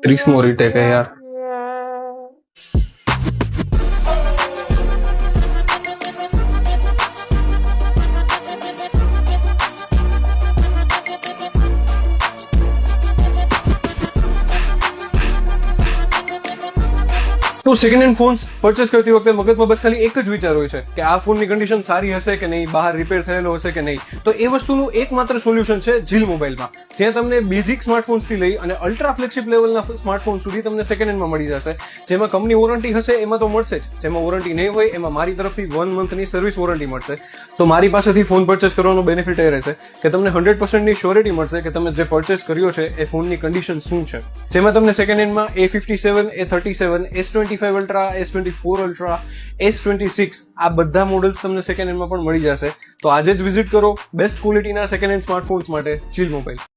30મો retake હે યાર. તો સેકન્ડ હેન્ડ ફોન્સ પરચેસ કરતી વખતે મગજમાં બસ ખાલી એક જ વિચાર હોય છે કે આ ફોનની કન્ડિશન સારી હશે કે નહીં, બહાર રિપેર થયેલો હશે કે નહીં. તો એ વસ્તુનું એકમાત્ર સોલ્યુશન છે જીલ મોબાઈલમાં, જ્યાં તમને બેઝિક સ્માર્ટફોન્સથી લઈ અને અલ્ટ્રા ફ્લેગશિપ લેવલના સ્માર્ટફોન સુધી તમને સેકન્ડ હેન્ડમાં મળી જશે. જેમાં કંપની વોરંટી હશે એમાં તો મળશે જ, જેમાં વોરંટી નહીં હોય એમાં મારી તરફથી 1 મંથની સર્વિસ વોરંટી મળશે. તો મારી પાસેથી ફોન પરચેસ કરવાનો બેનિફિટ એ રહેશે કે તમને 100%ની શ્યોરિટી મળશે કે તમે જે પરચેસ કર્યો છે એ ફોનની કન્ડિશન શું છે. જેમાં તમને second હેન્ડમાં A57, A37, S25 ultra, S24 ultra, S26 આ બધા મોડલ્સ તમને સેકન્ડ હેન્ડમાં પણ મળી જશે. તો આજે જ વિઝિટ કરો બેસ્ટ ક્વોલિટીના સેકન્ડ હેન્ડ સ્માર્ટફોન્સ માટે ચીલ મોબાઈલ.